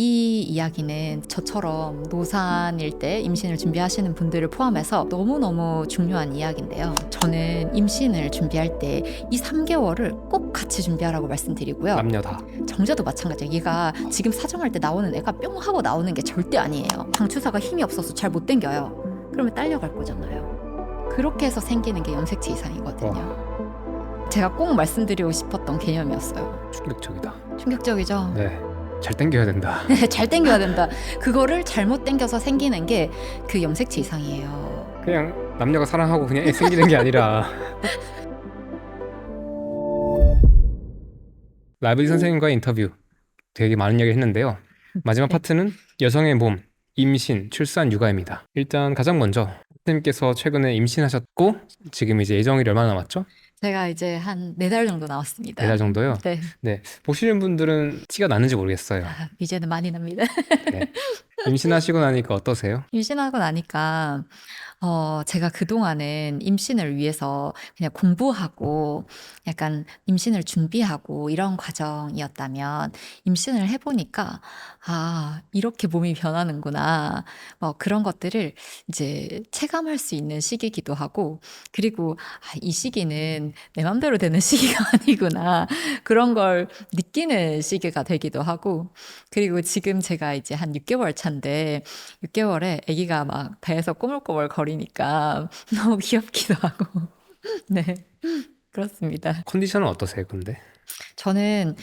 이 이야기는 저처럼 노산일 때 임신을 준비하시는 분들을 포함해서 너무너무 중요한 이야기인데요. 저는 임신을 준비할 때 이 3개월을 꼭 같이 준비하라고 말씀드리고요. 남녀 다. 정자도 마찬가지예요. 얘가 지금 사정할 때 나오는 애가 뿅 하고 나오는 게 절대 아니에요. 방추사가 힘이 없어서 잘 못 당겨요. 그러면 딸려갈 거잖아요. 그렇게 해서 생기는 게 염색체 이상이거든요. 제가 꼭 말씀드리고 싶었던 개념이었어요. 충격적이다. 충격적이죠? 네. 잘 당겨야 된다. 잘 당겨야 된다. 그거를 잘못 당겨서 생기는 게 그 염색체 이상이에요. 그냥 남녀가 사랑하고 그냥 애 생기는 게 아니라. 라이브리 선생님과의 인터뷰 되게 많은 이야기를 했는데요. 마지막 네. 파트는 여성의 몸, 임신, 출산, 육아입니다. 일단 가장 먼저 선생님께서 최근에 임신하셨고 지금 이제 예정일이 얼마나 남았죠? 제가 이제 한 4달 정도 나왔습니다. 4달 정도요? 네. 네. 보시는 분들은 티가 나는지 모르겠어요. 이제는 많이 납니다. 네. 임신하시고 나니까 어떠세요? 임신하고 나니까 제가 그동안은 임신을 위해서 그냥 공부하고 약간 임신을 준비하고 이런 과정이었다면 임신을 해보니까 이렇게 몸이 변하는구나. 그런 것들을 이제 체감할 수 있는 시기이기도 하고, 그리고 이 시기는 내 맘대로 되는 시기가 아니구나. 그런 걸 느끼는 시기가 되기도 하고, 그리고 지금 제가 이제 한 6개월 차인데 6개월에 아기가 막 배에서 꼬물꼬물 거리니까 너무 귀엽기도 하고. 네, 그렇습니다. 컨디션은 어떠세요, 근데? 저는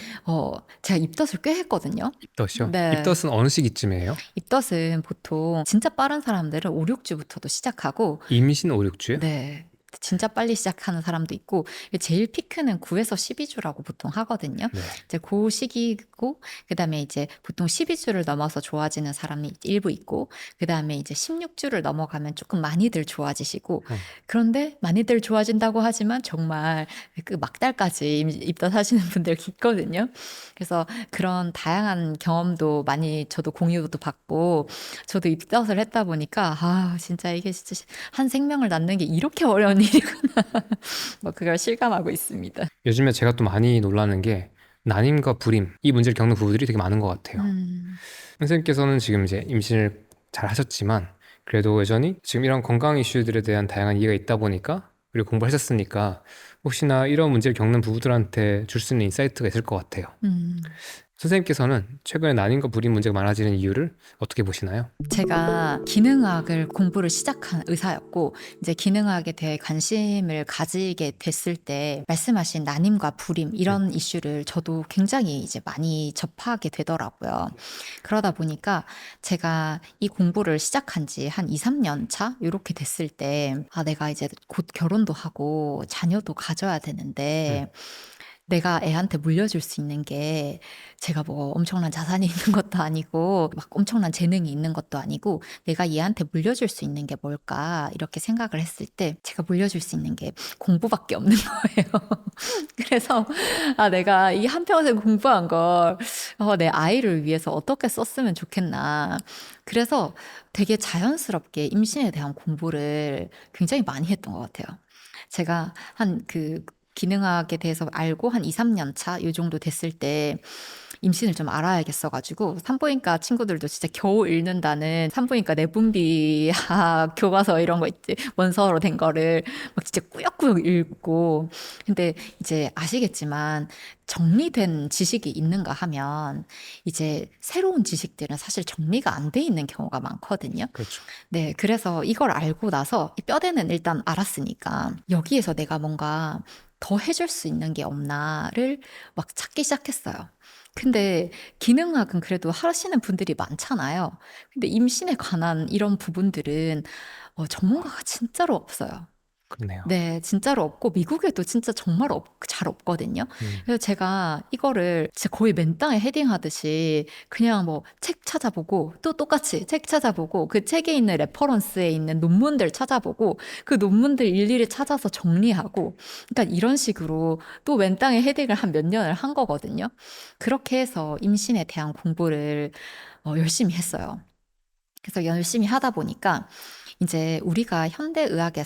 제가 입덧을 꽤 했거든요. 입덧이요? 네. 입덧은 어느 시기쯤이에요? 입덧은 보통 진짜 빠른 사람들은 5, 6주부터도 시작하고, 임신 5, 6주요? 네, 진짜 빨리 시작하는 사람도 있고, 제일 피크는 9에서 12주라고 보통 하거든요. 네. 이제 그 시기고, 그다음에 이제 보통 12주를 넘어서 좋아지는 사람이 일부 있고, 그다음에 이제 16주를 넘어가면 조금 많이들 좋아지시고, 그런데 많이들 좋아진다고 하지만 정말 그 막달까지 입덧하시는 분들 있거든요. 그래서 그런 다양한 경험도 많이 저도 공유도 받고, 저도 입덧을 했다 보니까 진짜 이게 진짜 한 생명을 낳는 게 이렇게 어려운 일이구나. 그걸 실감하고 있습니다. 요즘에 제가 또 많이 놀라는 게 난임과 불임, 이 문제를 겪는 부부들이 되게 많은 것 같아요. 선생님께서는 지금 이제 임신을 잘 하셨지만 그래도 여전히 지금 이런 건강 이슈들에 대한 다양한 이해가 있다 보니까, 그리고 공부하셨으니까 혹시나 이런 문제를 겪는 부부들한테 줄 수 있는 인사이트가 있을 것 같아요. 선생님께서는 최근에 난임과 불임 문제가 많아지는 이유를 어떻게 보시나요? 제가 기능학을 공부를 시작한 의사였고, 이제 기능학에 대해 관심을 가지게 됐을 때 말씀하신 난임과 불임 이런 이슈를 저도 굉장히 이제 많이 접하게 되더라고요. 그러다 보니까 제가 이 공부를 시작한 지 한 2, 3년 차 이렇게 됐을 때 내가 이제 곧 결혼도 하고 자녀도 가져야 되는데 내가 애한테 물려줄 수 있는 게 제가 뭐 엄청난 자산이 있는 것도 아니고 막 엄청난 재능이 있는 것도 아니고, 내가 얘한테 물려줄 수 있는 게 뭘까 이렇게 생각을 했을 때 제가 물려줄 수 있는 게 공부밖에 없는 거예요. 그래서 내가 이 한평생 공부한 걸 내 아이를 위해서 어떻게 썼으면 좋겠나. 그래서 되게 자연스럽게 임신에 대한 공부를 굉장히 많이 했던 것 같아요. 제가 기능학에 대해서 알고 한 2, 3년 차 요 정도 됐을 때 임신을 좀 알아야겠어가지고 산부인과 친구들도 진짜 겨우 읽는다는 산부인과 내분비학 교과서 이런 거 있지, 원서로 된 거를 막 진짜 꾸역꾸역 읽고. 근데 이제 아시겠지만 정리된 지식이 있는가 하면 이제 새로운 지식들은 사실 정리가 안 돼 있는 경우가 많거든요. 그렇죠. 네, 그래서 이걸 알고 나서 이 뼈대는 일단 알았으니까 여기에서 내가 뭔가 더 해줄 수 있는 게 없나를 막 찾기 시작했어요. 근데 기능학은 그래도 하시는 분들이 많잖아요. 근데 임신에 관한 이런 부분들은 전문가가 진짜로 없어요. 그렇네요. 네, 진짜로 없고 미국에도 진짜 정말 잘 없거든요. 그래서 제가 이거를 진짜 거의 맨땅에 헤딩하듯이 그냥 뭐 책 찾아보고 또 똑같이 책 찾아보고 그 책에 있는 레퍼런스에 있는 논문들 찾아보고 그 논문들 일일이 찾아서 정리하고, 그러니까 이런 식으로 또 맨땅에 헤딩을 한 몇 년을 한 거거든요. 그렇게 해서 임신에 대한 공부를 열심히 했어요. 그래서 열심히 하다 보니까 이제 우리가 현대의학이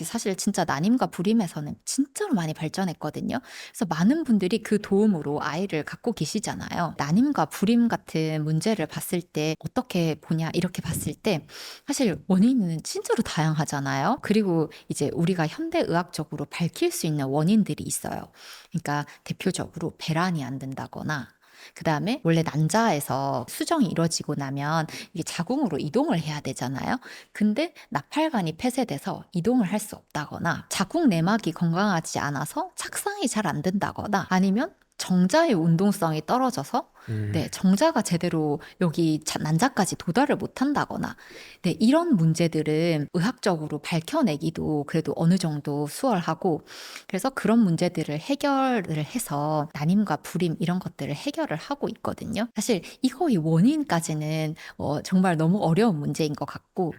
사실 진짜 난임과 불임에서는 진짜로 많이 발전했거든요. 그래서 많은 분들이 그 도움으로 아이를 갖고 계시잖아요. 난임과 불임 같은 문제를 봤을 때 어떻게 보냐 이렇게 봤을 때 사실 원인은 진짜로 다양하잖아요. 그리고 이제 우리가 현대의학적으로 밝힐 수 있는 원인들이 있어요. 그러니까 대표적으로 배란이 안 된다거나 그 다음에 원래 난자에서 수정이 이루어지고 나면 이게 자궁으로 이동을 해야 되잖아요. 근데 나팔관이 폐쇄돼서 이동을 할 수 없다거나 자궁 내막이 건강하지 않아서 착상이 잘 안 된다거나 아니면 정자의 운동성이 떨어져서 네, 정자가 제대로 여기 난자까지 도달을 못한다거나 네, 이런 문제들은 의학적으로 밝혀내기도 그래도 어느 정도 수월하고 그래서 그런 문제들을 해결을 해서 난임과 불임 이런 것들을 해결을 하고 있거든요. 사실 이거의 원인까지는 정말 너무 어려운 문제인 것 같고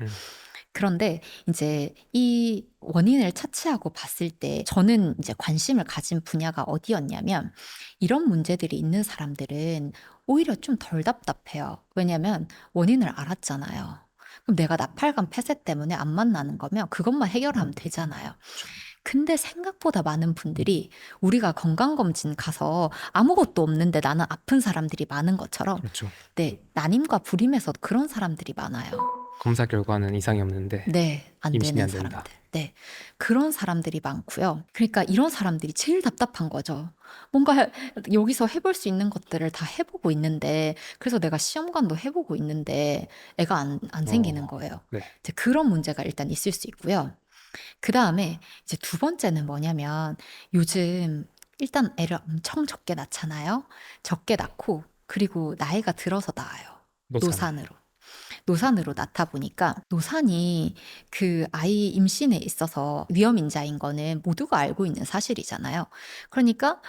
그런데 이제 이 원인을 차치하고 봤을 때 저는 이제 관심을 가진 분야가 어디였냐면 이런 문제들이 있는 사람들은 오히려 좀 덜 답답해요. 왜냐면 원인을 알았잖아요. 그럼 내가 나팔관 폐쇄 때문에 안 만나는 거면 그것만 해결하면 되잖아요. 근데 생각보다 많은 분들이 우리가 건강검진 가서 아무것도 없는데 나는 아픈 사람들이 많은 것처럼 그렇죠. 네, 난임과 불임에서 그런 사람들이 많아요. 검사 결과는 이상이 없는데 네, 안 임신이 되는 안 된다. 사람들. 네, 그런 사람들이 많고요. 그러니까 이런 사람들이 제일 답답한 거죠. 뭔가 여기서 해볼 수 있는 것들을 다 해보고 있는데, 그래서 내가 시험관도 해보고 있는데, 애가 안 생기는 거예요. 네. 이제 그런 문제가 일단 있을 수 있고요. 그 다음에 이제 두 번째는 뭐냐면, 요즘 일단 애를 엄청 적게 낳잖아요. 적게 낳고, 그리고 나이가 들어서 낳아요. 노산으로. 노산으로 낳다 보니까 노산이 그 아이 임신에 있어서 위험인자인 거는 모두가 알고 있는 사실이잖아요. 그러니까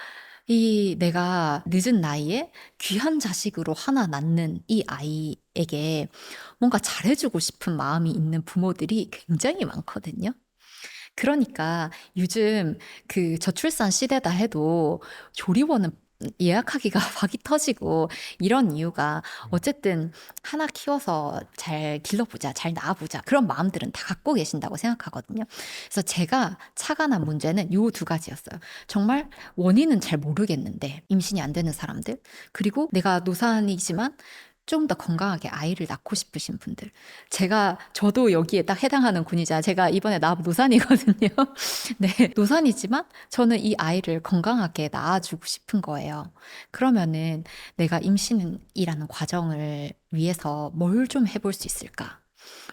이 내가 늦은 나이에 귀한 자식으로 하나 낳는 이 아이에게 뭔가 잘해주고 싶은 마음이 있는 부모들이 굉장히 많거든요. 그러니까 요즘 그 저출산 시대다 해도 조리원은 예약하기가 막이 터지고 이런 이유가 어쨌든 하나 키워서 잘 길러보자, 잘 낳아보자 그런 마음들은 다 갖고 계신다고 생각하거든요. 그래서 제가 착안한 문제는 요 두 가지였어요. 정말 원인은 잘 모르겠는데 임신이 안 되는 사람들 그리고 내가 노산이지만 좀 더 건강하게 아이를 낳고 싶으신 분들. 저도 여기에 딱 해당하는 군이자 제가 이번에 노산이거든요. 네, 노산이지만 저는 이 아이를 건강하게 낳아주고 싶은 거예요. 그러면은 내가 임신이라는 과정을 위해서 뭘 좀 해볼 수 있을까?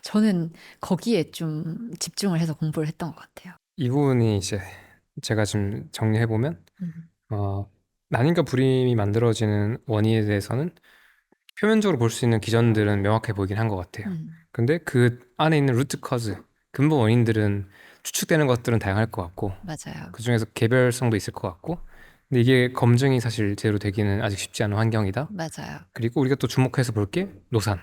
저는 거기에 좀 집중을 해서 공부를 했던 것 같아요. 이 부분이 이제 제가 지금 정리해보면 난임과 불임이 만들어지는 원인에 대해서는 표면적으로 볼 수 있는 기전들은 명확해 보이긴 한 것 같아요. 근데 그 안에 있는 루트 커즈, 근본 원인들은 추측되는 것들은 다양할 것 같고 맞아요. 그 중에서 개별성도 있을 것 같고 근데 이게 검증이 사실 제대로 되기는 아직 쉽지 않은 환경이다. 맞아요. 그리고 우리가 또 주목해서 볼 게 노산.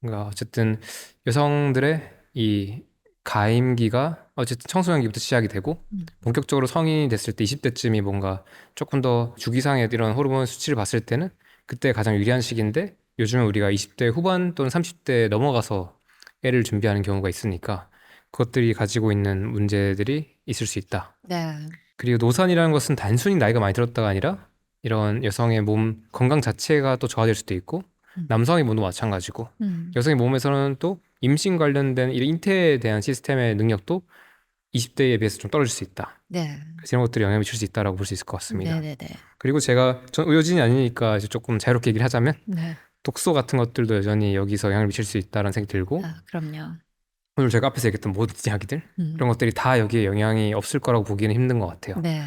그러니까 어쨌든 여성들의 이 가임기가 어쨌든 청소년기부터 시작이 되고 본격적으로 성인이 됐을 때 20대쯤이 뭔가 조금 더 주기상의 이런 호르몬 수치를 봤을 때는 그때 가장 유리한 시기인데 요즘은 우리가 20대 후반 또는 30대에 넘어가서 애를 준비하는 경우가 있으니까 그것들이 가지고 있는 문제들이 있을 수 있다. 네. 그리고 노산이라는 것은 단순히 나이가 많이 들었다가 아니라 이런 여성의 몸 건강 자체가 또 저하될 수도 있고 남성의 몸도 마찬가지고 여성의 몸에서는 또 임신 관련된 이런 잉태에 대한 시스템의 능력도 20대에 비해서 좀 떨어질 수 있다. 네. 그래서 이런 것들이 영향을 미칠 수 있다라고 볼 수 있을 것 같습니다. 네네네. 그리고 전 의료진이 아니니까 이제 조금 자유롭게 얘기를 하자면 네. 독소 같은 것들도 여전히 여기서 영향을 미칠 수 있다는 생각이 들고 그럼요. 오늘 제가 앞에서 얘기했던 모든 이야기들 그런 것들이 다 여기에 영향이 없을 거라고 보기는 힘든 것 같아요. 네.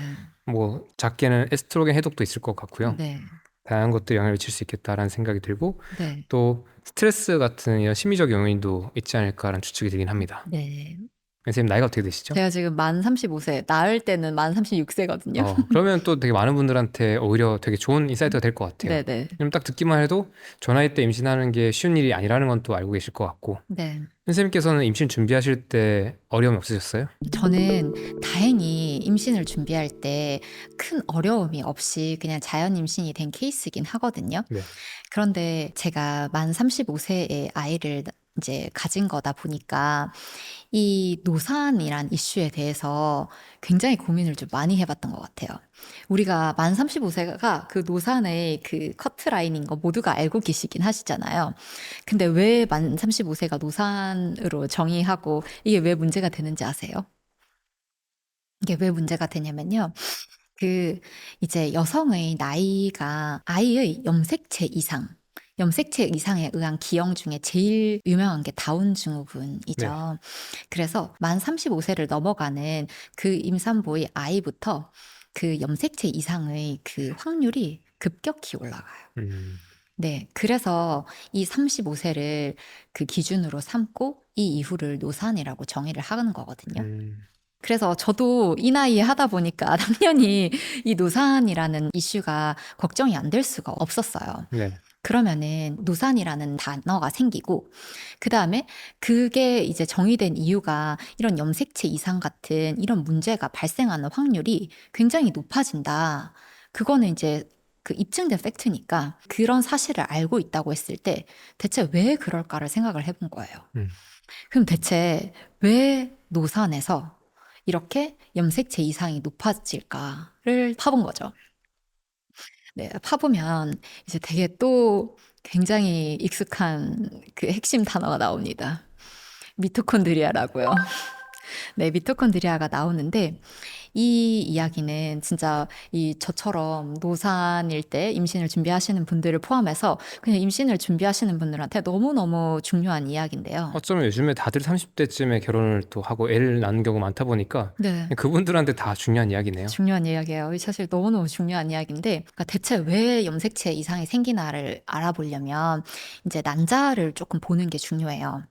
뭐 작게는 에스트로겐 해독도 있을 것 같고요. 네. 다양한 것들이 영향을 미칠 수 있겠다라는 생각이 들고 네. 또 스트레스 같은 이런 심리적 요인도 있지 않을까라는 추측이 들긴 합니다. 네. 선생님 나이가 어떻게 되시죠? 제가 지금 만 35세, 낳을 때는 만 36세거든요. 그러면 또 되게 많은 분들한테 오히려 되게 좋은 인사이트가 될 것 같아요. 네네. 그럼 딱 듣기만 해도 저 나이 때 임신하는 게 쉬운 일이 아니라는 건 또 알고 계실 것 같고 네. 선생님께서는 임신 준비하실 때 어려움이 없으셨어요? 저는 다행히 임신을 준비할 때 큰 어려움이 없이 그냥 자연 임신이 된 케이스이긴 하거든요. 네. 그런데 제가 만 35세에 아이를 이제 가진 거다 보니까 이 노산이란 이슈에 대해서 굉장히 고민을 좀 많이 해봤던 것 같아요. 우리가 만 35세가 그 노산의 그 커트라인인 거 모두가 알고 계시긴 하시잖아요. 근데 왜 만 35세가 노산으로 정의하고 이게 왜 문제가 되는지 아세요? 이게 왜 문제가 되냐면요. 그 이제 여성의 나이가 아이의 염색체 이상에 의한 기형 중에 제일 유명한 게 다운 네. 증후군이죠. 그래서 만 35세를 넘어가는 그 임산부의 아이부터 그 염색체 이상의 그 확률이 급격히 올라가요. 음. 네. 그래서 이 35세를 그 기준으로 삼고 이 이후를 노산이라고 정의를 하는 거거든요. 그래서 저도 이 나이에 하다 보니까 당연히 이 노산이라는 이슈가 걱정이 안 될 수가 없었어요. 네. 그러면은 노산이라는 단어가 생기고 그다음에 그게 이제 정의된 이유가 이런 염색체 이상 같은 이런 문제가 발생하는 확률이 굉장히 높아진다. 그거는 이제 그 입증된 팩트니까 그런 사실을 알고 있다고 했을 때 대체 왜 그럴까를 생각을 해본 거예요. 그럼 대체 왜 노산에서 이렇게 염색체 이상이 높아질까를 파본 거죠. 네, 파보면 이제 되게 또 굉장히 익숙한 그 핵심 단어가 나옵니다. 미토콘드리아라고요. 네, 미토콘드리아가 나오는데 이 이야기는 진짜 이 저처럼 노산일 때 임신을 준비하시는 분들을 포함해서 그냥 임신을 준비하시는 분들한테 너무너무 중요한 이야기인데요. 어쩌면 요즘에 다들 30대쯤에 결혼을 또 하고 애를 낳는 경우가 많다 보니까 네. 그분들한테 다 중요한 이야기네요. 중요한 이야기예요. 사실 너무너무 중요한 이야기인데 그러니까 대체 왜 염색체 이상이 생기나를 알아보려면 이제 난자를 조금 보는 게 중요해요.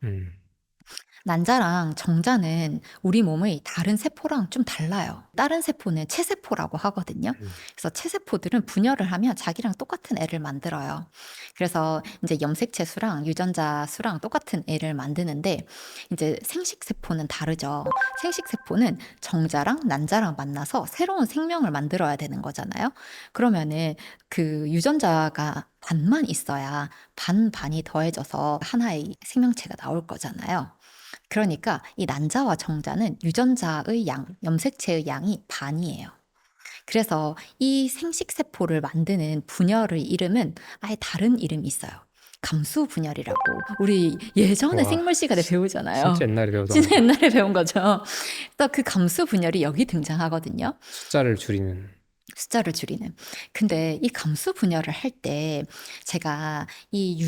난자랑 정자는 우리 몸의 다른 세포랑 좀 달라요. 다른 세포는 체세포라고 하거든요. 그래서 체세포들은 분열을 하면 자기랑 똑같은 애를 만들어요. 그래서 이제 염색체 수랑 유전자 수랑 똑같은 애를 만드는데 이제 생식세포는 다르죠. 생식세포는 정자랑 난자랑 만나서 새로운 생명을 만들어야 되는 거잖아요. 그러면은 그 유전자가 반만 있어야 반이 더해져서 하나의 생명체가 나올 거잖아요. 그러니까 이 난자와 정자는 유전자의 양, 염색체의 양이 반이에요. 그래서 이 생식세포를 만드는 분열의 이름은 아예 다른 이름이 있어요. 감수 분열이라고. 우리 예전에 와, 생물 시간에 배우잖아요. 진짜 옛날에 배우던 진짜 옛날에 배운 거죠. 또 그 감수 분열이 여기 등장하거든요. 숫자를 줄이는. 숫자를 줄이는. 근데 이 감수 분열을 할 때 제가 이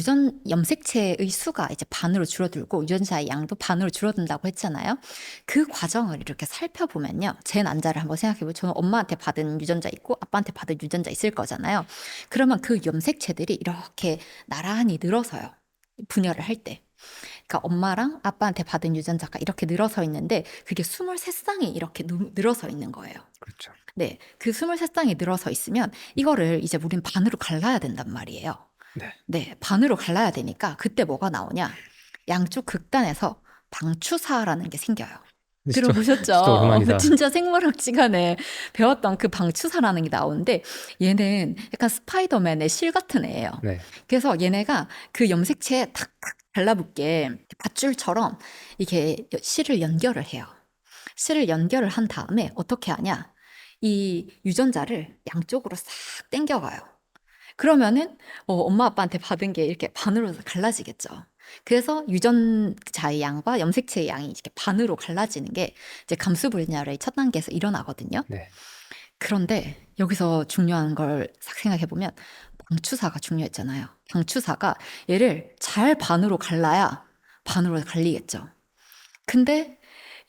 염색체의 수가 이제 반으로 줄어들고 유전자의 양도 반으로 줄어든다고 했잖아요. 그 과정을 이렇게 살펴보면요. 제 난자를 한번 생각해보면 저는 엄마한테 받은 유전자 있고 아빠한테 받은 유전자 있을 거잖아요. 그러면 그 염색체들이 이렇게 나란히 늘어서요. 분열을 할 때. 그러니까 엄마랑 아빠한테 받은 유전자가 이렇게 늘어서 있는데 그게 23쌍이 이렇게 늘어서 있는 거예요. 그렇죠. 네, 그 23쌍이 늘어서 있으면 이거를 이제 우린 반으로 갈라야 된단 말이에요. 네. 네, 반으로 갈라야 되니까 그때 뭐가 나오냐? 양쪽 극단에서 방추사라는 게 생겨요. 들어보셨죠? 진짜 오랜만이다. 진짜 생물학 시간에 배웠던 그 방추사라는 게 나오는데 얘는 약간 스파이더맨의 실 같은 애예요. 네. 그래서 얘네가 그 염색체에 탁탁 달라붙게 밧줄처럼 이렇게 실을 연결을 해요. 실을 연결을 한 다음에 어떻게 하냐? 이 유전자를 양쪽으로 싹 당겨가요. 그러면은 엄마 아빠한테 받은 게 이렇게 반으로 갈라지겠죠. 그래서 유전자의 양과 염색체의 양이 이렇게 반으로 갈라지는 게 이제 감수 분열의 첫 단계에서 일어나거든요. 네. 그런데 여기서 중요한 걸 싹 생각해 보면 방추사가 중요했잖아요. 방추사가 얘를 잘 반으로 갈라야 반으로 갈리겠죠. 근데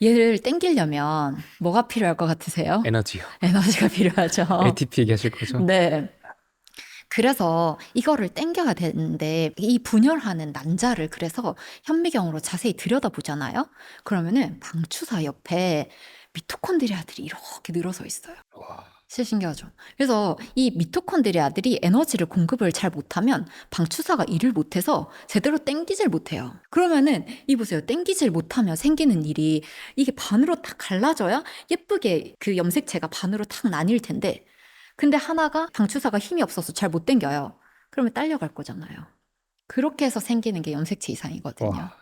얘를 땡기려면 뭐가 필요할 것 같으세요? 에너지요. 에너지가 필요하죠. ATP 얘기하실 거죠? 네. 그래서 이거를 땡겨야 되는데 이 분열하는 난자를 그래서 현미경으로 자세히 들여다보잖아요. 그러면은 방추사 옆에 미토콘드리아들이 이렇게 늘어서 있어요. 와. 진짜 신기하죠. 그래서 이 미토콘드리아들이 에너지를 공급을 잘 못하면 방추사가 일을 못해서 제대로 땡기질 못해요. 그러면은 이 보세요. 땡기질 못하면 생기는 일이 이게 반으로 탁 갈라져야 예쁘게 그 염색체가 반으로 탁 나뉠 텐데 근데 하나가 방추사가 힘이 없어서 잘 못 땡겨요. 그러면 딸려갈 거잖아요. 그렇게 해서 생기는 게 염색체 이상이거든요. 와.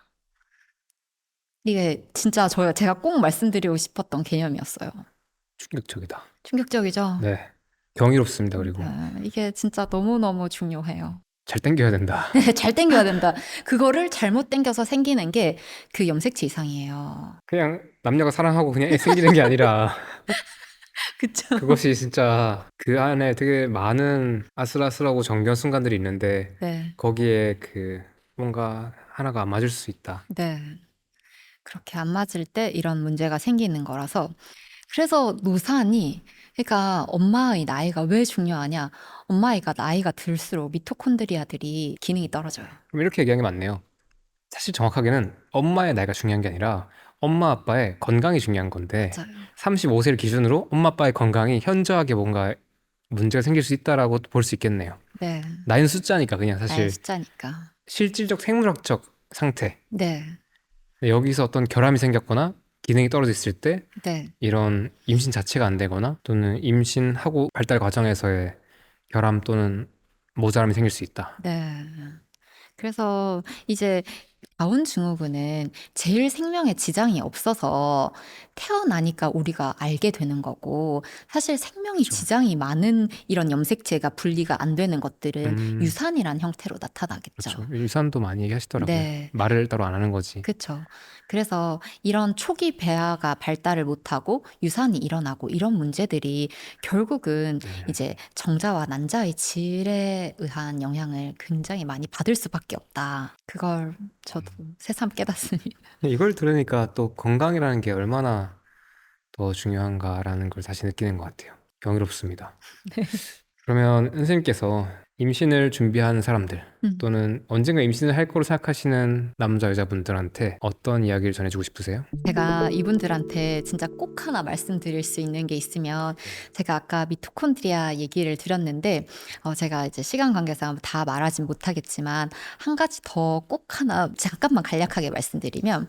이게 진짜 제가 꼭 말씀드리고 싶었던 개념이었어요. 충격적이다. 충격적이죠? 네. 경이롭습니다. 그리고 네, 이게 진짜 너무너무 중요해요. 잘 당겨야 된다. 잘 당겨야 된다. 그거를 잘못 당겨서 생기는 게 그 염색체 이상이에요. 그냥 남녀가 사랑하고 그냥 애 생기는 게 아니라 그쵸? 그것이 진짜 그 안에 되게 많은 아슬아슬하고 정교한 순간들이 있는데 네, 거기에 그 뭔가 하나가 안 맞을 수 있다. 네. 그렇게 안 맞을 때 이런 문제가 생기는 거라서. 그래서 노산이, 그러니까 엄마의 나이가 왜 중요하냐? 엄마이가 나이가 들수록 미토콘드리아들이 기능이 떨어져요. 그럼 이렇게 얘기하는 게 맞네요. 사실 정확하게는 엄마의 나이가 중요한 게 아니라 엄마 아빠의 건강이 중요한 건데 맞아요. 35세를 기준으로 엄마 아빠의 건강이 현저하게 뭔가 문제가 생길 수 있다라고 볼 수 있겠네요. 네. 나이는 숫자니까 그냥 나의 사실 숫자니까. 실질적 생물학적 상태. 네. 여기서 어떤 결함이 생겼거나 기능이 떨어져 있을 때 네. 이런 임신 자체가 안 되거나 또는 임신하고 발달 과정에서의 결함 또는 모자람이 생길 수 있다. 네. 그래서 이제 다운 증후군은 제일 생명에 지장이 없어서 태어나니까 우리가 알게 되는 거고, 사실 생명이 그렇죠. 지장이 많은 이런 염색체가 분리가 안 되는 것들은 음, 유산이란 형태로 나타나겠죠. 그렇죠. 유산도 많이 얘기하시더라고요. 네. 말을 따로 안 하는 거지. 그쵸. 그래서 이런 초기 배아가 발달을 못하고 유산이 일어나고 이런 문제들이 결국은 이제 정자와 난자의 질에 의한 영향을 굉장히 많이 받을 수밖에 없다. 그걸 저도 새삼 깨닫습니다. 이걸 들으니까 또 건강이라는 게 얼마나 더 중요한가라는 걸 다시 느끼는 것 같아요. 경이롭습니다. 그러면 선생님께서 임신을 준비하는 사람들 음. 또는 언젠가 임신을 할 거로 생각하시는 남자 여자분들한테 어떤 이야기를 전해주고 싶으세요? 제가 이분들한테 진짜 꼭 하나 말씀드릴 수 있는 게 있으면, 제가 아까 미토콘드리아 얘기를 드렸는데 제가 이제 시간 관계상 다 말하진 못하겠지만 한 가지 더 꼭 하나 잠깐만 간략하게 말씀드리면,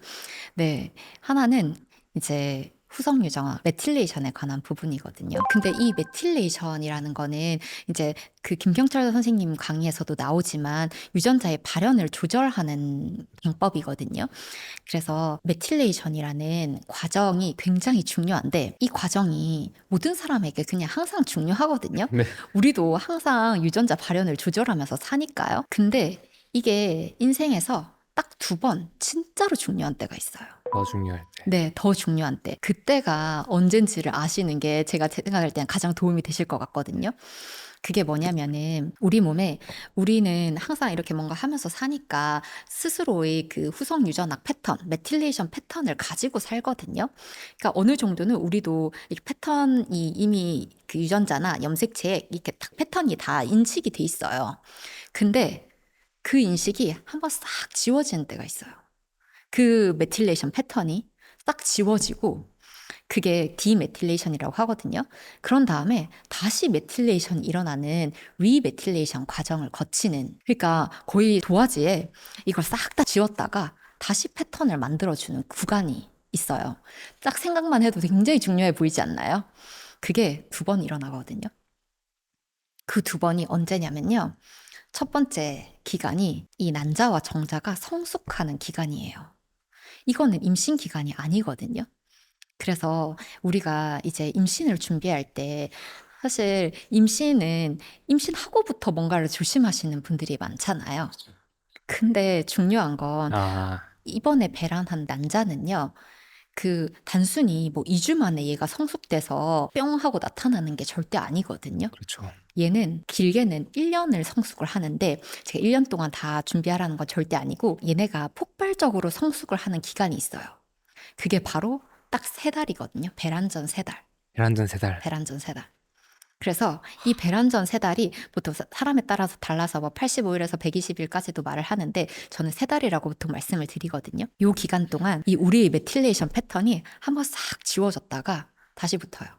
네, 하나는 이제 후성 유정화, 메틸레이션에 관한 부분이거든요. 근데 이 메틸레이션이라는 거는 이제 그 김경철 선생님 강의에서도 나오지만 유전자의 발현을 조절하는 방법이거든요. 그래서 메틸레이션이라는 과정이 굉장히 중요한데, 이 과정이 모든 사람에게 그냥 항상 중요하거든요. 네. 우리도 항상 유전자 발현을 조절하면서 사니까요. 근데 이게 인생에서 딱 2번 진짜로 중요한 때가 있어요. 더 중요할 때. 네, 더 중요한 때. 그때가 언젠지를 아시는 게 제가 생각할 때는 가장 도움이 되실 것 같거든요. 그게 뭐냐면은 우리는 항상 이렇게 뭔가 하면서 사니까 스스로의 그 후성 유전학 패턴, 메틸레이션 패턴을 가지고 살거든요. 그러니까 어느 정도는 우리도 이 패턴이 이미 그 유전자나 염색체에 이렇게 딱 패턴이 다 인식이 돼 있어요. 근데 그 인식이 한번 싹 지워지는 때가 있어요. 그 메틸레이션 패턴이 싹 지워지고, 그게 디메틸레이션이라고 하거든요. 그런 다음에 다시 메틸레이션이 일어나는 리메틸레이션 과정을 거치는, 그러니까 거의 도화지에 이걸 싹 다 지웠다가 다시 패턴을 만들어주는 구간이 있어요. 딱 생각만 해도 굉장히 중요해 보이지 않나요? 그게 2번 일어나거든요. 그 2번이 언제냐면요. 첫 번째 기간이 이 난자와 정자가 성숙하는 기간이에요. 이거는 임신 기간이 아니거든요. 그래서 우리가 이제 임신을 준비할 때, 사실 임신하고부터 뭔가를 조심하시는 분들이 많잖아요. 근데 중요한 건 아, 이번에 배란한 난자는요, 그 단순히 뭐 2주 만에 얘가 성숙돼서 뿅 하고 나타나는 게 절대 아니거든요. 그렇죠. 얘는 길게는 1년을 성숙을 하는데, 제가 1년 동안 다 준비하라는 건 절대 아니고, 얘네가 폭발적으로 성숙을 하는 기간이 있어요. 그게 바로 딱 3달이거든요. 배란전 3달. 계란전 3달. 배란전 3달. 그래서 이 배란전 3달이 보통 사람에 따라서 달라서 뭐 85일에서 120일까지도 말을 하는데, 저는 3달이라고 보통 말씀을 드리거든요. 이 기간 동안 이 우리의 메틸레이션 패턴이 한번 싹 지워졌다가 다시 붙어요.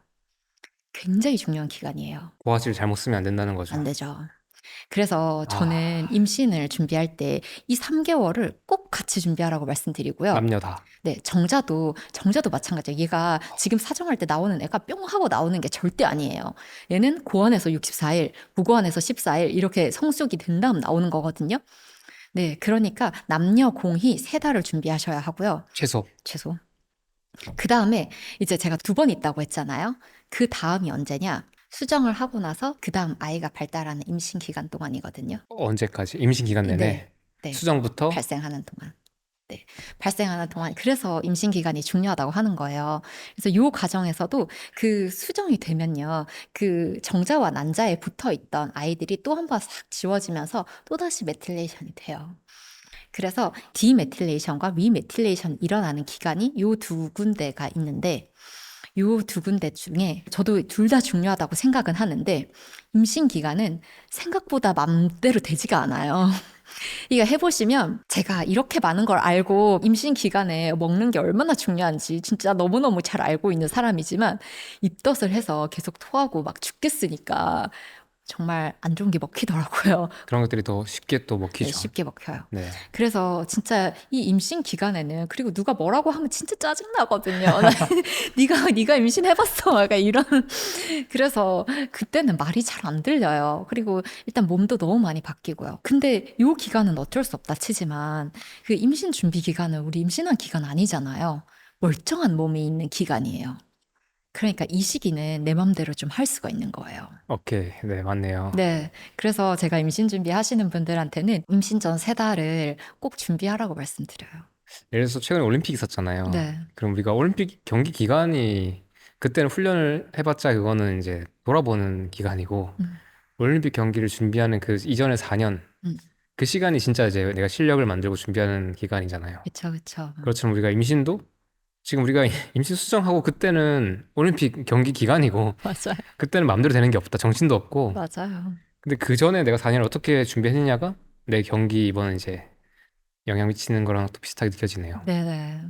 굉장히 중요한 기간이에요. 고화질 잘못 쓰면 안 된다는 거죠. 안 되죠. 그래서 저는 임신을 준비할 때 이 3개월을 꼭 같이 준비하라고 말씀드리고요. 남녀 다. 네, 정자도 마찬가지예요. 얘가 지금 사정할 때 나오는 애가 뿅 하고 나오는 게 절대 아니에요. 얘는 고환에서 64일, 무고환에서 14일 이렇게 성숙이 된 다음 나오는 거거든요. 네, 그러니까 남녀 공히 3달을 준비하셔야 하고요. 최소. 최소. 그 다음에 이제 제가 2번 있다고 했잖아요. 그 다음이 언제냐? 수정을 하고 나서 그 다음 아이가 발달하는 임신 기간 동안이거든요. 언제까지? 임신 기간 내내? 네, 네. 수정부터? 발생하는 동안. 네, 발생하는 동안. 그래서 임신 기간이 중요하다고 하는 거예요. 그래서 요 과정에서도 그 수정이 되면요, 그 정자와 난자에 붙어 있던 아이들이 또 한 번 싹 지워지면서 또다시 메틸레이션이 돼요. 그래서 디메틸레이션과 리메틸레이션이 일어나는 기간이 요 2군데가 있는데, 요 2군데 중에 저도 둘 다 중요하다고 생각은 하는데, 임신 기간은 생각보다 맘대로 되지가 않아요. 이거 해보시면 제가 이렇게 많은 걸 알고 임신 기간에 먹는 게 얼마나 중요한지 진짜 너무너무 잘 알고 있는 사람이지만, 입덧을 해서 계속 토하고 막 죽겠으니까 정말 안 좋은 게 먹히더라고요. 그런 것들이 더 쉽게 또 네, 먹히죠. 쉽게 먹혀요. 네. 그래서 진짜 이 임신 기간에는, 그리고 누가 뭐라고 하면 진짜 짜증나거든요. 네가 임신해봤어, 약간 이런. 그래서 그때는 말이 잘 안 들려요. 그리고 일단 몸도 너무 많이 바뀌고요. 근데 요 기간은 어쩔 수 없다 치지만, 그 임신 준비 기간은 우리 임신한 기간 아니잖아요. 멀쩡한 몸이 있는 기간이에요. 그러니까 이 시기는 내 맘대로 좀 할 수가 있는 거예요. 오케이. 네, 맞네요. 네. 그래서 제가 임신 준비하시는 분들한테는 임신 전 3달을 꼭 준비하라고 말씀드려요. 예를 들어서 최근에 올림픽 있었잖아요. 네. 그럼 우리가 올림픽 경기 기간이 그때는 훈련을 해봤자 그거는 이제 돌아보는 기간이고 음, 올림픽 경기를 준비하는 그 이전의 4년 음. 그 시간이 진짜 이제 내가 실력을 만들고 준비하는 기간이잖아요. 그쵸, 그쵸. 그렇지만 우리가 임신도 지금 우리가 임신 수정하고 그때는 올림픽 경기 기간이고 맞아요. 그때는 마음대로 되는 게 없다. 정신도 없고. 맞아요. 근데 그 전에 내가 4년을 어떻게 준비했느냐가 내 경기 이번에 이제 영향 미치는 거랑 또 비슷하게 느껴지네요. 네네.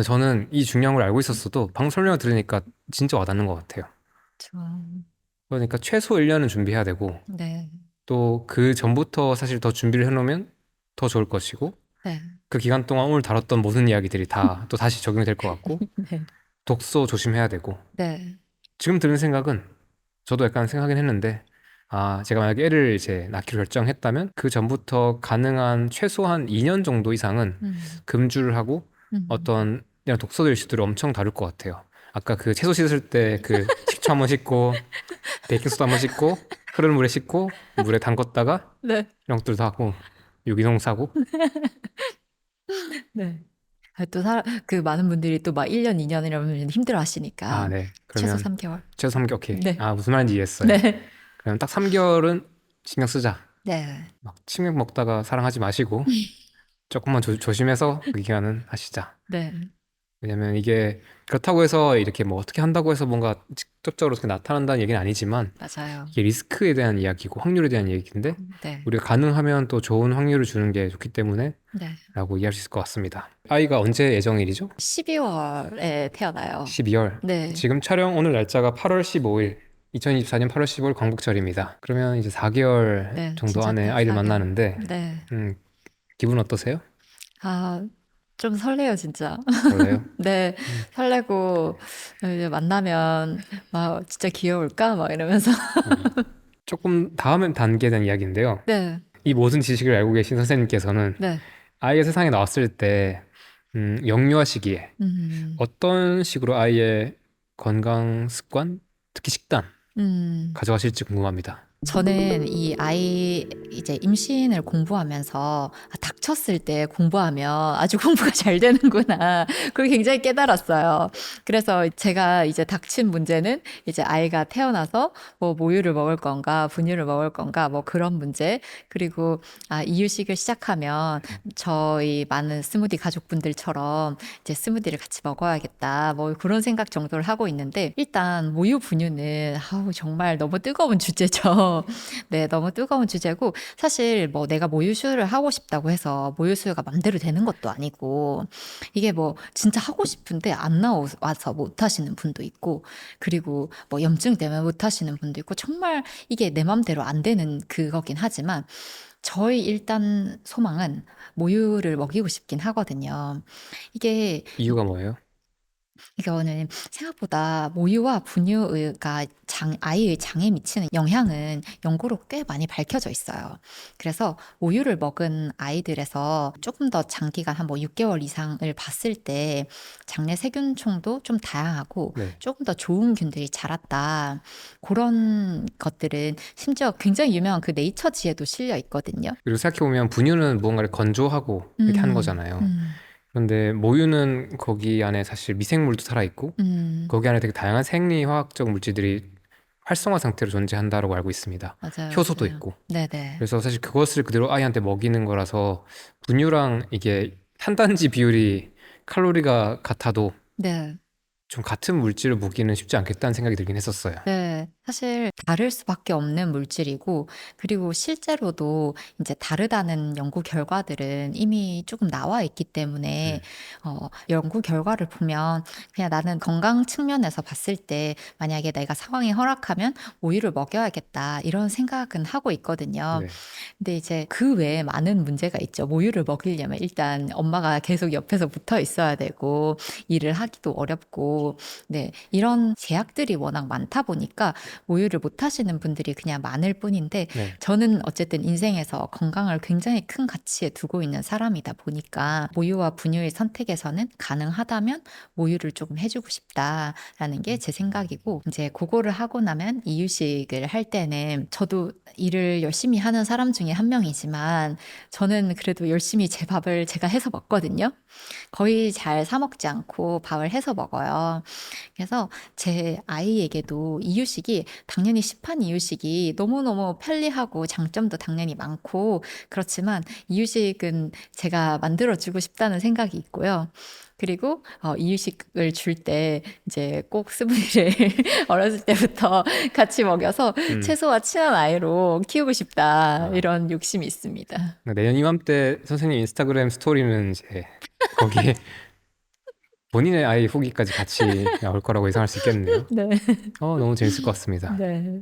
저는 이 중요한 걸 알고 있었어도 방금 설명을 들으니까 진짜 와닿는 것 같아요. 저, 그러니까 최소 1년은 준비해야 되고 네. 또 그 전부터 사실 더 준비를 해놓으면 더 좋을 것이고 네. 그 기간 동안 오늘 다뤘던 모든 이야기들이 다 또 다시 적용이 될 것 같고 네. 독서 조심해야 되고 네. 지금 드는 생각은 저도 약간 생각은 했는데 제가 만약에 애를 이제 낳기로 결정했다면 그 전부터 가능한 최소한 2년 정도 이상은 음, 금주를 하고 음. 어떤 이런 독서들 이슈들을 엄청 다룰 것 같아요. 아까 그 채소 씻을 때 그 식초 한번 씻고 베이킹소다 한번 씻고 흐르는 물에 씻고 물에 담궜다가 네. 이런 것들도 하고 유기농 사고 네. 또 그 많은 분들이 또 막 1년, 2년 이러면 힘들어 하시니까 네. 최소 그러면 3개월. 최소 3개월 오케이. 네. 무슨 말인지 이해했어요. 네. 그럼 딱 3개월은 신경 쓰자. 네. 막 치맥 먹다가 사랑하지 마시고 조금만 조심해서 그 기간은 하시자. 네. 왜냐면 이게 그렇다고 해서 이렇게 뭐 어떻게 한다고 해서 뭔가 직접적으로 어떻게 나타난다는 얘기는 아니지만 맞아요. 이게 리스크에 대한 이야기고 확률에 대한 얘기인데 네. 우리가 가능하면 또 좋은 확률을 주는 게 좋기 때문에 네. 라고 이해할 수 있을 것 같습니다. 아이가 언제 예정일이죠? 12월에 태어나요. 12월. 네. 지금 촬영 오늘 날짜가 8월 15일. 2024년 8월 15일 광복절입니다. 그러면 이제 4개월 네, 정도 진짜 안에 딱 아이를 4개월. 만나는데 네. 기분 어떠세요? 좀 설레요, 진짜. 설레요? 네, 설레고, 이제 만나면, 막, 진짜 귀여울까? 막 이러면서. 조금 다음 단계에 대한 이야기인데요. 네, 이 모든 지식을 알고 계신 선생님께서는 네. 아이가 세상에 나왔을 때 영유아 시기에 음, 어떤 식으로 아이의 건강 습관, 특히 식단 음. 가져가실지 궁금합니다. 저는 이 아이 이제 임신을 공부하면서 닥쳤을 때 공부하면 아주 공부가 잘 되는구나. 그걸 굉장히 깨달았어요. 그래서 제가 이제 닥친 문제는 이제 아이가 태어나서 뭐 모유를 먹을 건가, 분유를 먹을 건가, 뭐 그런 문제. 그리고 이유식을 시작하면 저희 많은 스무디 가족분들처럼 이제 스무디를 같이 먹어야겠다. 뭐 그런 생각 정도를 하고 있는데, 일단 모유 분유는 정말 너무 뜨거운 주제죠. 네, 너무 뜨거운 주제고, 사실 뭐 내가 모유수유를 하고 싶다고 해서 모유수유가 맘대로 되는 것도 아니고, 이게 뭐 진짜 하고 싶은데 안 나와서 못 하시는 분도 있고, 그리고 뭐 염증 때문에 못 하시는 분도 있고, 정말 이게 내 맘대로 안 되는 그거긴 하지만, 저희 일단 소망은 모유를 먹이고 싶긴 하거든요. 이게 이유가 뭐예요? 이거는 생각보다 모유와 분유가 아이의 장에 미치는 영향은 연구로 꽤 많이 밝혀져 있어요. 그래서 모유를 먹은 아이들에서 조금 더 장기간 한 뭐 6개월 이상을 봤을 때 장내 세균총도 좀 다양하고 네. 조금 더 좋은 균들이 자랐다. 그런 것들은 심지어 굉장히 유명한 그 네이처지에도 실려 있거든요. 그리고 생각해보면 분유는 무언가를 건조하고 이렇게 하는 거잖아요. 그런데 모유는 거기 안에 사실 미생물도 살아있고 거기 안에 되게 다양한 생리화학적 물질들이 활성화 상태로 존재한다고 알고 있습니다. 맞아요, 효소도 맞아요. 있고. 네네. 그래서 사실 그것을 그대로 아이한테 먹이는 거라서 분유랑 이게 탄단지 비율이 칼로리가 같아도 네. 좀 같은 물질을 먹기는 쉽지 않겠다는 생각이 들긴 했었어요. 네. 사실 다를 수밖에 없는 물질이고, 그리고 실제로도 이제 다르다는 연구 결과들은 이미 조금 나와 있기 때문에 연구 결과를 보면 그냥 나는 건강 측면에서 봤을 때 만약에 내가 상황이 허락하면 모유를 먹여야겠다 이런 생각은 하고 있거든요. 네. 근데 이제 그 외에 많은 문제가 있죠. 모유를 먹이려면 일단 엄마가 계속 옆에서 붙어 있어야 되고 일을 하기도 어렵고 네, 이런 제약들이 워낙 많다 보니까 모유를 못 하시는 분들이 그냥 많을 뿐인데 네. 저는 어쨌든 인생에서 건강을 굉장히 큰 가치에 두고 있는 사람이다 보니까 모유와 분유의 선택에서는 가능하다면 모유를 조금 해주고 싶다라는 게 제 생각이고 이제 그거를 하고 나면 이유식을 할 때는 저도 일을 열심히 하는 사람 중에 한 명이지만 저는 그래도 열심히 제 밥을 제가 해서 먹거든요. 거의 잘 사 먹지 않고 밥을 해서 먹어요. 그래서 제 아이에게도 이유식이 당연히 시판 이유식이 너무너무 편리하고 장점도 당연히 많고 그렇지만 이유식은 제가 만들어주고 싶다는 생각이 있고요. 그리고 이유식을 줄 때 이제 꼭 스무디를 어렸을 때부터 같이 먹여서 채소와 친한 아이로 키우고 싶다 이런 욕심이 있습니다. 내년 이맘때 선생님 인스타그램 스토리는 이제 거기에 본인의 아이 후기까지 같이 나올 거라고 예상할 수 있겠네요. 네. 너무 재밌을 것 같습니다. 네.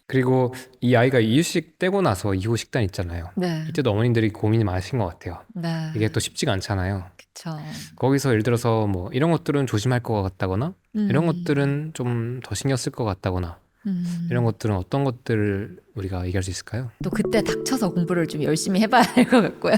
그리고 이 아이가 이유식 떼고 나서 이후 식단 있잖아요. 네. 이때도 어머님들이 고민이 많으신 것 같아요. 네. 이게 또 쉽지가 않잖아요. 그쵸. 거기서 예를 들어서 뭐 이런 것들은 조심할 것 같다거나 이런 음. 것들은 좀 더 신경 쓸 것 같다거나 이런 것들은 어떤 것들을 우리가 얘기할 수 있을까요? 또 그때 닥쳐서 공부를 좀 열심히 해봐야 될 것 같고요.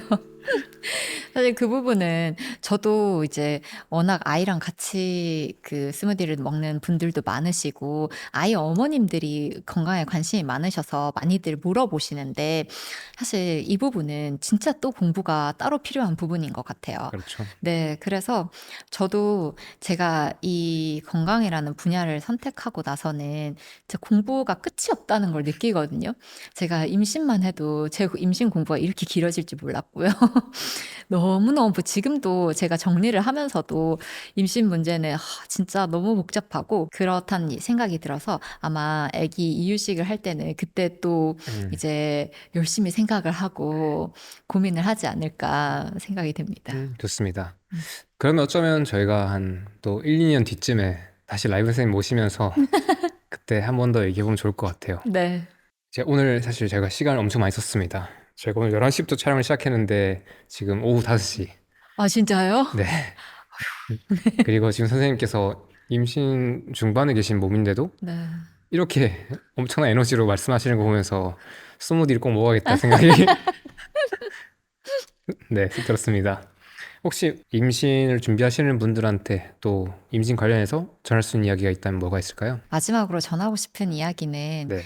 사실 그 부분은 저도 이제 워낙 아이랑 같이 그 스무디를 먹는 분들도 많으시고 아이 어머님들이 건강에 관심이 많으셔서 많이들 물어보시는데 사실 이 부분은 진짜 또 공부가 따로 필요한 부분인 것 같아요. 그렇죠. 네, 그래서 저도 제가 이 건강이라는 분야를 선택하고 나서는 진짜 공부가 끝이 없다는 걸 느끼거든요. 제가 임신만 해도 제 임신 공부가 이렇게 길어질 줄 몰랐고요. 너무너무 지금도 제가 정리를 하면서도 임신 문제는 진짜 너무 복잡하고 그렇다는 생각이 들어서 아마 아기 이유식을 할 때는 그때 또 이제 열심히 생각을 하고 고민을 하지 않을까 생각이 됩니다. 좋습니다. 그러면 어쩌면 저희가 한 또 1, 2년 뒤쯤에 다시 라이브 선생님 모시면서 그때 한 번 더 얘기해보면 좋을 것 같아요. 네. 오늘 사실 제가 시간을 엄청 많이 썼습니다. 저희가 오늘 11시부터 촬영을 시작했는데 지금 오후 5시. 아, 진짜요? 네. 그리고 지금 선생님께서 임신 중반에 계신 몸인데도 네. 이렇게 엄청난 에너지로 말씀하시는 거 보면서 스무디를 꼭 먹어야겠다 생각이 네, 들었습니다. 혹시 임신을 준비하시는 분들한테 또 임신 관련해서 전할 수 있는 이야기가 있다면 뭐가 있을까요? 마지막으로 전하고 싶은 이야기는 네.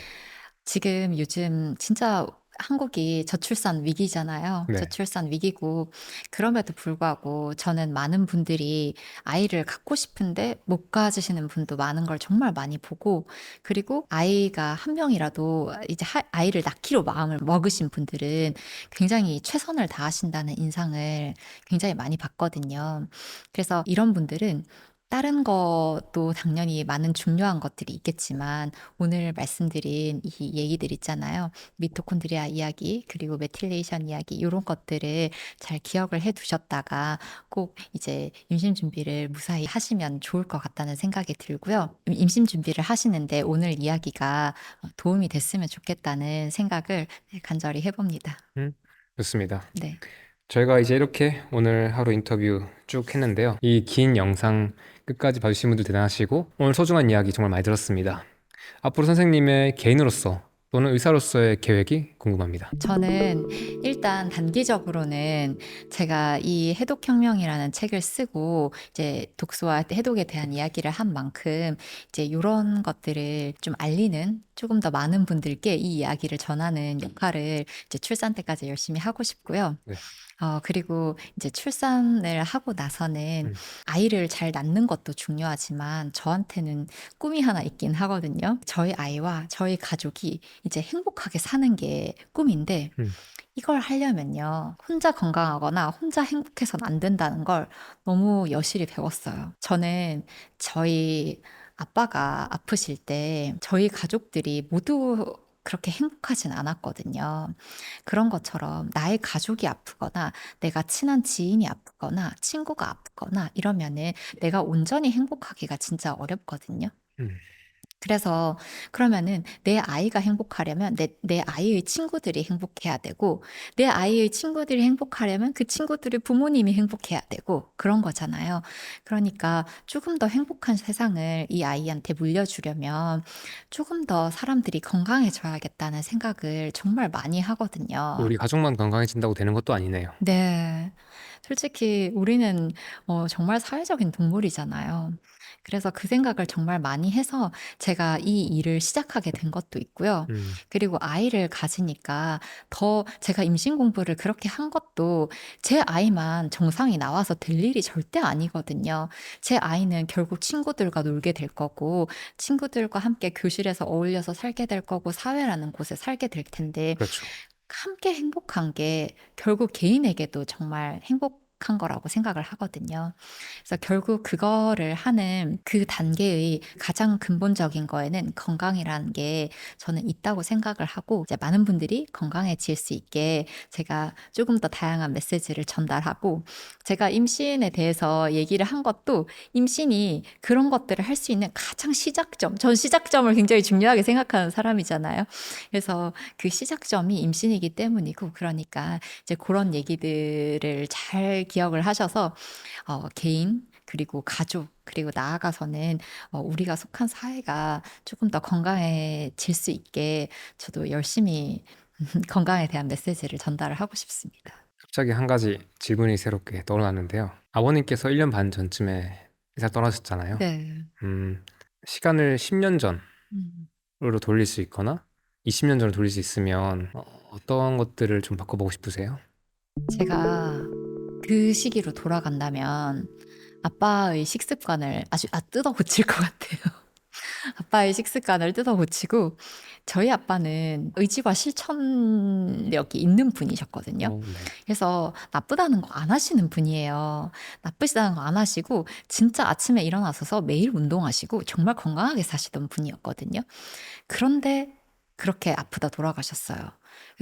지금 요즘 진짜 한국이 저출산 위기잖아요. 네. 저출산 위기고 그럼에도 불구하고 저는 많은 분들이 아이를 갖고 싶은데 못 가지시는 분도 많은 걸 정말 많이 보고 그리고 아이가 한 명이라도 이제 아이를 낳기로 마음을 먹으신 분들은 굉장히 최선을 다하신다는 인상을 굉장히 많이 받거든요. 그래서 이런 분들은 다른 것도 당연히 많은 중요한 것들이 있겠지만 오늘 말씀드린 이 얘기들 있잖아요. 미토콘드리아 이야기 그리고 메틸레이션 이야기 이런 것들을 잘 기억을 해 두셨다가 꼭 이제 임신 준비를 무사히 하시면 좋을 것 같다는 생각이 들고요. 임신 준비를 하시는데 오늘 이야기가 도움이 됐으면 좋겠다는 생각을 간절히 해봅니다. 좋습니다. 네. 저희가 이제 이렇게 오늘 하루 인터뷰 쭉 했는데요. 이 긴 영상 끝까지 봐주신 분들 대단하시고 오늘 소중한 이야기 정말 많이 들었습니다. 앞으로 선생님의 개인으로서 또는 의사로서의 계획이 궁금합니다. 저는 일단 단기적으로는 제가 이 해독혁명이라는 책을 쓰고 이제 독서와 해독에 대한 이야기를 한 만큼 이제 이런 것들을 좀 알리는 조금 더 많은 분들께 이 이야기를 전하는 역할을 이제 출산 때까지 열심히 하고 싶고요. 네. 그리고 이제 출산을 하고 나서는 아이를 잘 낳는 것도 중요하지만 저한테는 꿈이 하나 있긴 하거든요. 저희 아이와 저희 가족이 이제 행복하게 사는 게 꿈인데 이걸 하려면요. 혼자 건강하거나 혼자 행복해서는 안 된다는 걸 너무 여실히 배웠어요. 저는 저희 아빠가 아프실 때 저희 가족들이 모두 그렇게 행복하진 않았거든요. 그런 것처럼 나의 가족이 아프거나 내가 친한 지인이 아프거나 친구가 아프거나 이러면은 내가 온전히 행복하기가 진짜 어렵거든요. 음. 그래서 그러면은 내 아이가 행복하려면 내 아이의 친구들이 행복해야 되고 내 아이의 친구들이 행복하려면 그 친구들의 부모님이 행복해야 되고 그런 거잖아요. 그러니까 조금 더 행복한 세상을 이 아이한테 물려주려면 조금 더 사람들이 건강해져야겠다는 생각을 정말 많이 하거든요. 우리 가족만 건강해진다고 되는 것도 아니네요. 네. 솔직히 우리는 정말 사회적인 동물이잖아요. 그래서 그 생각을 정말 많이 해서 제가 이 일을 시작하게 된 것도 있고요. 그리고 아이를 가지니까 더 제가 임신 공부를 그렇게 한 것도 제 아이만 정상이 나와서 될 일이 절대 아니거든요. 제 아이는 결국 친구들과 놀게 될 거고 친구들과 함께 교실에서 어울려서 살게 될 거고 사회라는 곳에 살게 될 텐데 그렇죠. 함께 행복한 게 결국 개인에게도 정말 행복한 거라고 생각을 하거든요. 그래서 결국 그거를 하는 그 단계의 가장 근본적인 거에는 건강이라는 게 저는 있다고 생각을 하고 이제 많은 분들이 건강해질 수 있게 제가 조금 더 다양한 메시지를 전달하고 제가 임신에 대해서 얘기를 한 것도 임신이 그런 것들을 할 수 있는 가장 시작점, 전 시작점을 굉장히 중요하게 생각하는 사람이잖아요. 그래서 그 시작점이 임신이기 때문이고 그러니까 이제 그런 얘기들을 잘 기억을 하셔서 개인 그리고 가족 그리고 나아가서는 우리가 속한 사회가 조금 더 건강해질 수 있게 저도 열심히 건강에 대한 메시지를 전달을 하고 싶습니다. 갑자기 한 가지 질문이 새롭게 떠올랐는데요. 아버님께서 1년 반 전쯤에 이사 떠나셨잖아요. 네. 시간을 10년 전으로 음. 돌릴 수 있거나 20년 전으로 돌릴 수 있으면 어떤 것들을 좀 바꿔보고 싶으세요? 제가 그 시기로 돌아간다면 아빠의 식습관을 아주 뜯어 고칠 것 같아요. 아빠의 식습관을 뜯어 고치고 저희 아빠는 의지와 실천력이 있는 분이셨거든요. 네. 그래서 나쁘다는 거 안 하시는 분이에요. 나쁘시다는 거 안 하시고 진짜 아침에 일어나셔서 매일 운동하시고 정말 건강하게 사시던 분이었거든요. 그런데 그렇게 아프다 돌아가셨어요.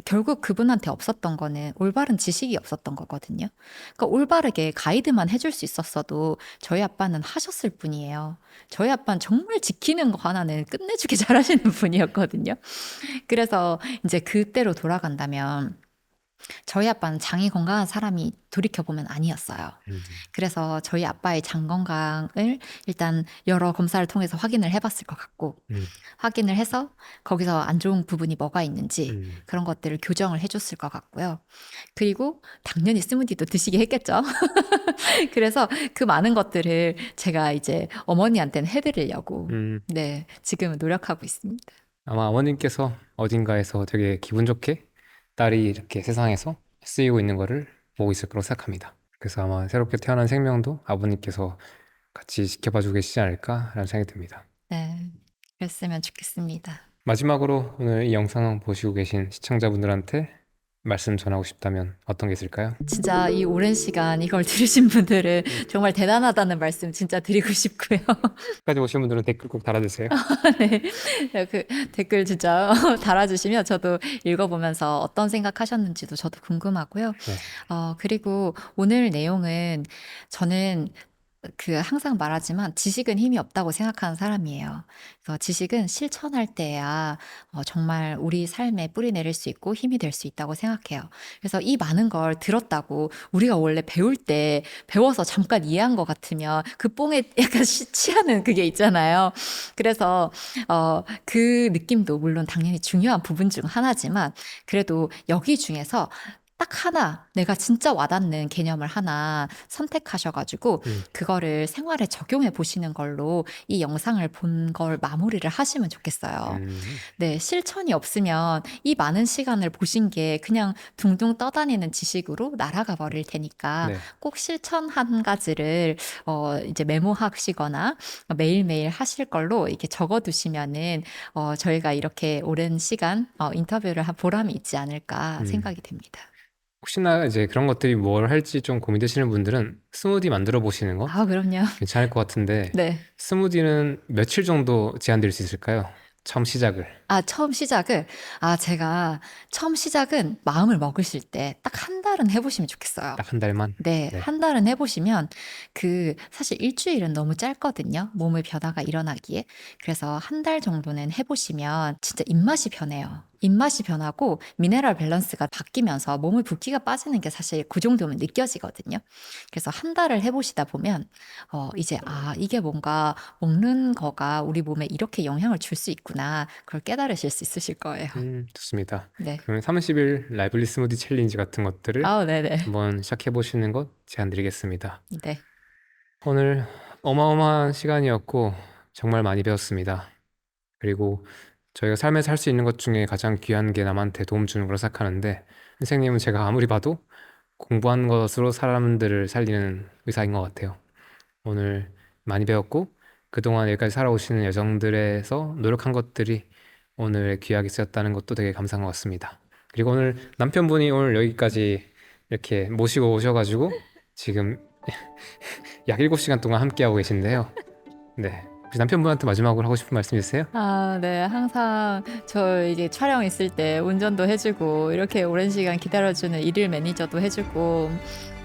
결국 그분한테 없었던 거는 올바른 지식이 없었던 거거든요. 그러니까 올바르게 가이드만 해줄 수 있었어도 저희 아빠는 하셨을 뿐이에요. 저희 아빠는 정말 지키는 거 하나는 끝내주게 잘하시는 분이었거든요. 그래서 이제 그때로 돌아간다면 저희 아빠는 장이 건강한 사람이 돌이켜보면 아니었어요. 그래서 저희 아빠의 장 건강을 일단 여러 검사를 통해서 확인을 해봤을 것 같고 확인을 해서 거기서 안 좋은 부분이 뭐가 있는지 그런 것들을 교정을 해줬을 것 같고요. 그리고 당연히 스무디도 드시게 했겠죠. 그래서 그 많은 것들을 제가 이제 어머니한테는 해드리려고 네, 지금은 노력하고 있습니다. 아마 아버님께서 어딘가에서 되게 기분 좋게 딸이 이렇게 세상에서 쓰이고 있는 거를 보고 있을 거라고 생각합니다. 그래서 아마 새롭게 태어난 생명도 아버님께서 같이 지켜봐주고 계시지 않을까라는 생각이 듭니다. 네, 그랬으면 좋겠습니다. 마지막으로 오늘 이 영상 보시고 계신 시청자분들한테 말씀 전하고 싶다면 어떤 게 있을까요? 진짜 이 오랜 시간 이걸 들으신 분들은 정말 대단하다는 말씀 진짜 드리고 싶고요. 끝까지 오신 분들은 댓글 꼭 달아주세요. 네, 그 댓글 진짜 달아주시면 저도 읽어보면서 어떤 생각하셨는지도 저도 궁금하고요. 네. 그리고 오늘 내용은 저는 항상 말하지만 지식은 힘이 없다고 생각하는 사람이에요. 그래서 지식은 실천할 때야 정말 우리 삶에 뿌리 내릴 수 있고 힘이 될 수 있다고 생각해요. 그래서 이 많은 걸 들었다고 우리가 원래 배울 때 배워서 잠깐 이해한 것 같으면 그 뽕에 약간 취하는 그게 있잖아요. 그래서 그 느낌도 물론 당연히 중요한 부분 중 하나지만 그래도 여기 중에서 딱 하나 내가 진짜 와닿는 개념을 하나 선택하셔가지고 그거를 생활에 적용해 보시는 걸로 이 영상을 본 걸 마무리를 하시면 좋겠어요. 네, 실천이 없으면 이 많은 시간을 보신 게 그냥 둥둥 떠다니는 지식으로 날아가 버릴 테니까 네. 꼭 실천 한 가지를 이제 메모하시거나 매일매일 하실 걸로 이렇게 적어두시면은 저희가 이렇게 오랜 시간 인터뷰를 한 보람이 있지 않을까 생각이 됩니다. 혹시나 이제 그런 것들이 뭘 할지 좀 고민되시는 분들은 스무디 만들어 보시는 거 그럼요. 괜찮을 것 같은데 네. 스무디는 며칠 정도 제한될 수 있을까요? 처음 시작을. 처음 시작을, 제가 처음 시작은 마음을 먹으실 때 딱 한 달은 해보시면 좋겠어요. 딱 한 달만. 네, 네. 한 달은 해보시면 사실 일주일은 너무 짧거든요. 몸의 변화가 일어나기에. 그래서 한 달 정도는 해보시면 진짜 입맛이 변해요. 입맛이 변하고 미네랄 밸런스가 바뀌면서 몸의 붓기가 빠지는 게 사실 그 정도면 느껴지거든요. 그래서 한 달을 해보시다 보면 이제 이게 뭔가 먹는 거가 우리 몸에 이렇게 영향을 줄 수 있구나. 그걸 깨달으실 수 있으실 거예요. 좋습니다. 네. 그러면 30일 라이블리 스무디 챌린지 같은 것들을 네네. 한번 시작해 보시는 것 제안드리겠습니다. 네. 오늘 어마어마한 시간이었고 정말 많이 배웠습니다. 그리고 저희가 삶에서 할 수 있는 것 중에 가장 귀한 게 남한테 도움 주는 거라 생각하는데 선생님은 제가 아무리 봐도 공부한 것으로 사람들을 살리는 의사인 것 같아요. 오늘 많이 배웠고 그동안 여기까지 살아오시는 여정들에서 노력한 것들이 오늘 귀하게 쓰였다는 것도 되게 감사한 것 같습니다. 그리고 오늘 남편분이 오늘 여기까지 이렇게 모시고 오셔가지고 지금 약 7시간 동안 함께하고 계신데요. 네. 혹시 남편분한테 마지막으로 하고 싶은 말씀 있으세요? 네. 항상 저 이제 촬영 있을 때 운전도 해주고 이렇게 오랜 시간 기다려주는 일일 매니저도 해주고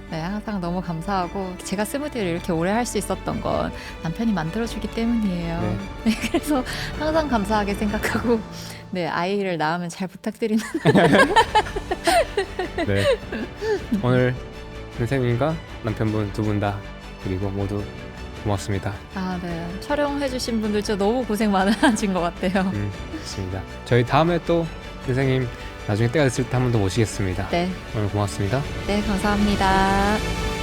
네, 항상 너무 감사하고 제가 스무디를 이렇게 오래 할 수 있었던 건 남편이 만들어주기 때문이에요. 네. 네, 그래서 항상 감사하게 생각하고 네, 아이를 낳으면 잘 부탁드리는 네. 오늘 선생님과 남편분 두 분 다 그리고 모두 고맙습니다. 네. 촬영해주신 분들 진짜 너무 고생 많으신 것 같아요. 좋습니다. 저희 다음에 또 선생님 나중에 때가 됐을 때 한 번 더 모시겠습니다. 네. 오늘 고맙습니다. 네, 감사합니다.